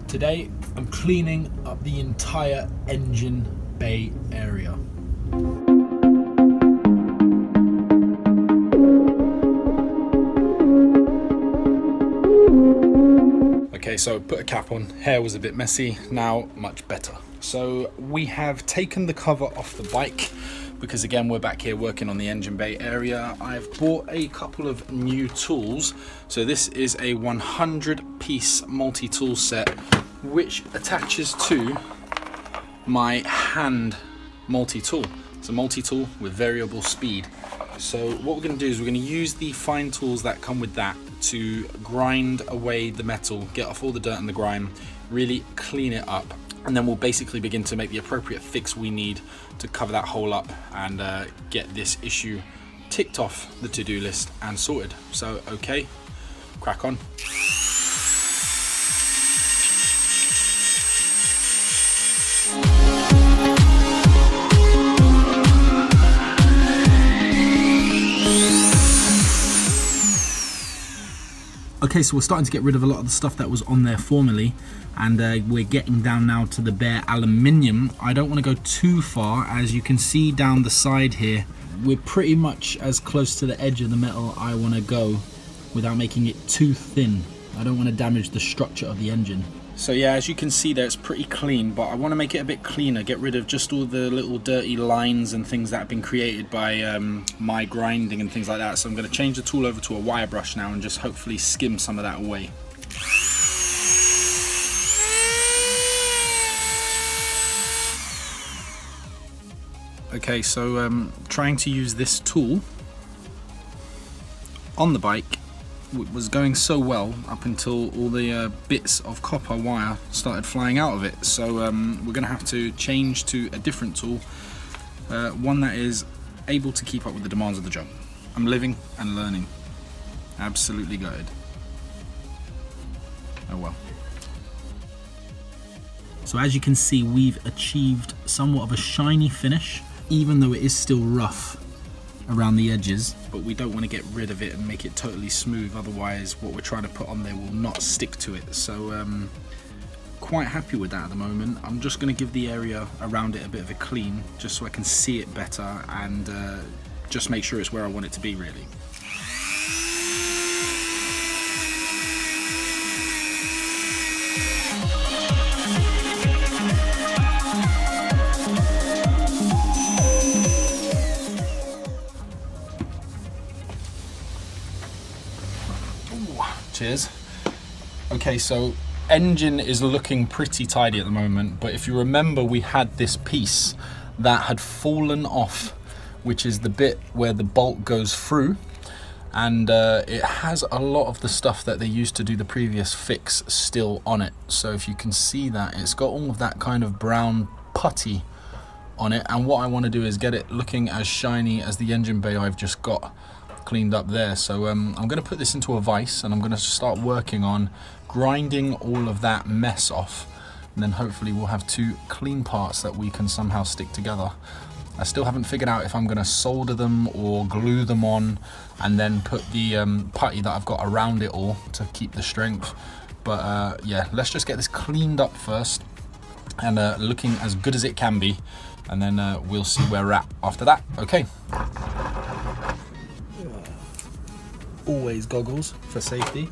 Today, I'm cleaning up the entire engine bay area. Okay, so put a cap on. Hair was a bit messy, now much better. So we have taken the cover off the bike because again, we're back here working on the engine bay area. I've bought a couple of new tools. So this is a 100-piece multi-tool set, which attaches to my hand multi-tool. It's a multi-tool with variable speed. So what we're going to do is we're going to use the fine tools that come with that to grind away the metal, get off all the dirt and the grime, really clean it up, and then we'll basically begin to make the appropriate fix we need to cover that hole up and get this issue ticked off the to-do list and sorted. So okay, crack on. Okay, so we're starting to get rid of a lot of the stuff that was on there formerly, and we're getting down now to the bare aluminium. I don't want to go too far. As you can see down the side here, we're pretty much as close to the edge of the metal I want to go without making it too thin. I don't want to damage the structure of the engine. So yeah, as you can see there, it's pretty clean, but I want to make it a bit cleaner, get rid of just all the little dirty lines and things that have been created by my grinding and things like that. So I'm going to change the tool over to a wire brush now and just hopefully skim some of that away. Okay, so trying to use this tool on the bike was going so well up until all the bits of copper wire started flying out of it. So we're going to have to change to a different tool, one that is able to keep up with the demands of the job. I'm living and learning. Absolutely gutted. Oh well. So as you can see, we've achieved somewhat of a shiny finish, even though it is still rough around the edges, but we don't want to get rid of it and make it totally smooth, otherwise what we're trying to put on there will not stick to it. So quite happy with that at the moment. I'm just going to give the area around it a bit of a clean just so I can see it better and just make sure it's where I want it to be really. Cheers. Okay, so engine is looking pretty tidy at the moment, but if you remember, we had this piece that had fallen off, which is the bit where the bolt goes through, and it has a lot of the stuff that they used to do the previous fix still on it. So if you can see that, it's got all of that kind of brown putty on it, and what I want to do is get it looking as shiny as the engine bay I've just got cleaned up there. So I'm going to put this into a vise and I'm going to start working on grinding all of that mess off, and then hopefully we'll have two clean parts that we can somehow stick together. I still haven't figured out if I'm going to solder them or glue them on and then put the putty that I've got around it all to keep the strength, but yeah, let's just get this cleaned up first and looking as good as it can be, and then we'll see where we're at after that. Okay. Always goggles for safety.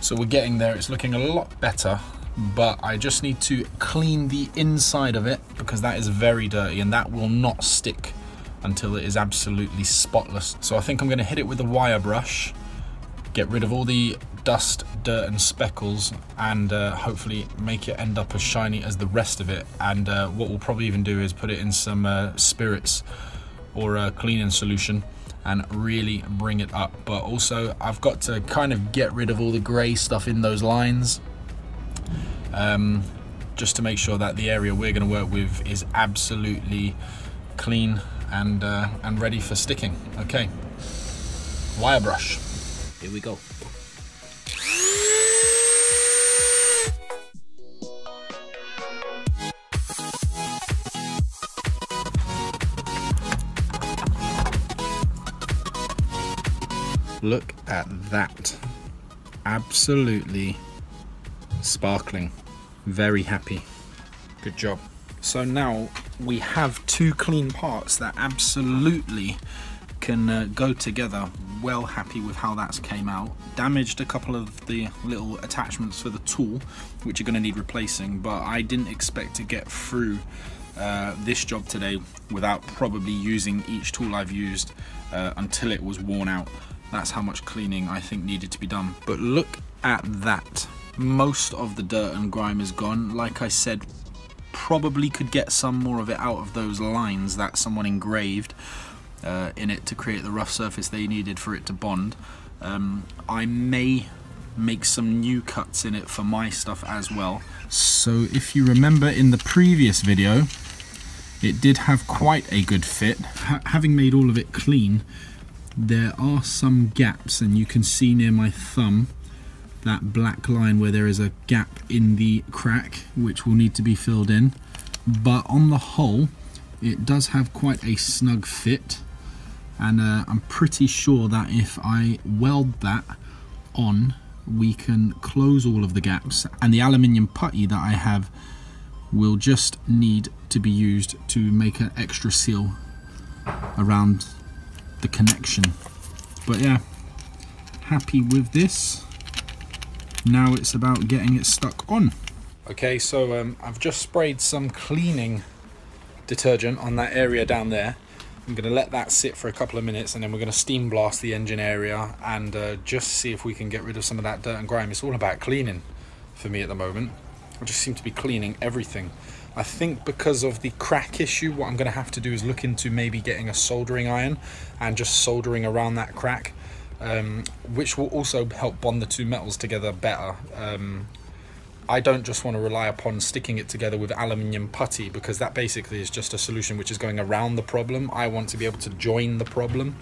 So we're getting there, it's looking a lot better, but I just need to clean the inside of it because that is very dirty and that will not stick until it is absolutely spotless. So I think I'm going to hit it with a wire brush, get rid of all the dust, dirt and speckles, and hopefully make it end up as shiny as the rest of it. And what we'll probably even do is put it in some spirits or a cleaning solution and really bring it up. But also I've got to kind of get rid of all the grey stuff in those lines, just to make sure that the area we're going to work with is absolutely clean and ready for sticking. Okay, wire brush, here we go. Look at that. Absolutely sparkling. Very happy. Good job. So now we have two clean parts that absolutely can go together. Well happy with how that's came out. Damaged a couple of the little attachments for the tool, which are going to need replacing, but I didn't expect to get through this job today without probably using each tool I've used until it was worn out. That's how much cleaning I think needed to be done. But look at that. Most of the dirt and grime is gone. Like I said, probably could get some more of it out of those lines that someone engraved in it to create the rough surface they needed for it to bond. I may make some new cuts in it for my stuff as well. So if you remember in the previous video, it did have quite a good fit. Having made all of it clean, there are some gaps, and you can see near my thumb that black line where there is a gap in the crack which will need to be filled in. But on the whole, it does have quite a snug fit, and I'm pretty sure that if I weld that on, we can close all of the gaps, and the aluminium putty that I have will just need to be used to make an extra seal around the connection. But yeah, happy with this. Now it's about getting it stuck on. Okay, so I've just sprayed some cleaning detergent on that area down there. I'm going to let that sit for a couple of minutes, and then we're going to steam blast the engine area and just see if we can get rid of some of that dirt and grime. It's all about cleaning for me at the moment. I just seem to be cleaning everything. I think because of the crack issue, what I'm going to have to do is look into maybe getting a soldering iron and just soldering around that crack, which will also help bond the two metals together better. I don't just want to rely upon sticking it together with aluminium putty, because that basically is just a solution which is going around the problem. I want to be able to join the problem.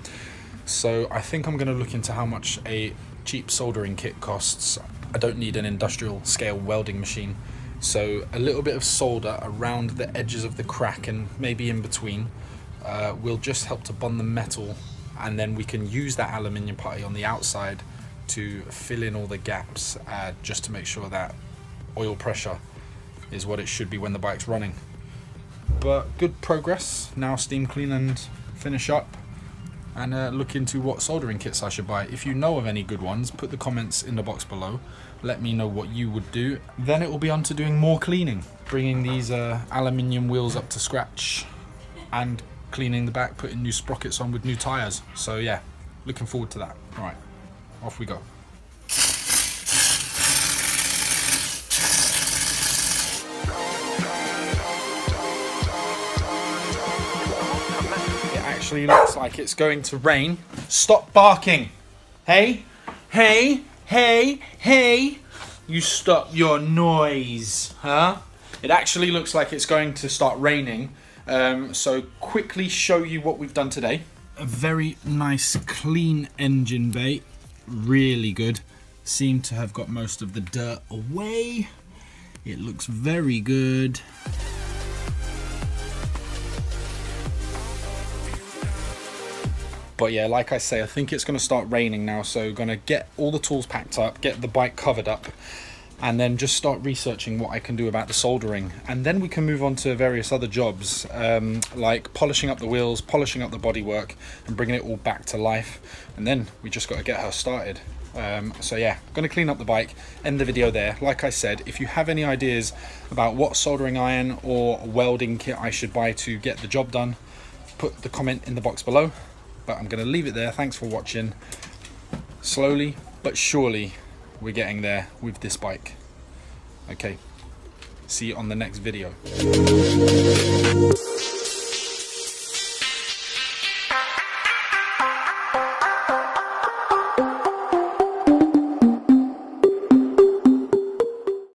So I think I'm going to look into how much a cheap soldering kit costs. I don't need an industrial scale welding machine. So a little bit of solder around the edges of the crack and maybe in between will just help to bond the metal, and then we can use that aluminium putty on the outside to fill in all the gaps, just to make sure that oil pressure is what it should be when the bike's running. But good progress. Now steam clean and finish up and look into what soldering kits I should buy. If you know of any good ones, put the comments in the box below. Let me know what you would do. Then it will be on to doing more cleaning, bringing these aluminium wheels up to scratch and cleaning the back, putting new sprockets on with new tires. So yeah, looking forward to that. All right, off we go. Actually looks like it's going to rain. Stop barking. Hey, hey, hey, hey. You stop your noise, huh? It actually looks like it's going to start raining. So quickly show you what we've done today. A very nice clean engine bay. Really good. Seem to have got most of the dirt away. It looks very good. But yeah, like I say, I think it's going to start raining now, so going to get all the tools packed up, get the bike covered up, and then just start researching what I can do about the soldering. And then we can move on to various other jobs, like polishing up the wheels, polishing up the bodywork, and bringing it all back to life. And then we just got to get her started. So yeah, going to clean up the bike, end the video there. Like I said, if you have any ideas about what soldering iron or welding kit I should buy to get the job done, put the comment in the box below. But I'm going to leave it there. Thanks for watching. Slowly but surely we're getting there with this bike. Okay, see you on the next video.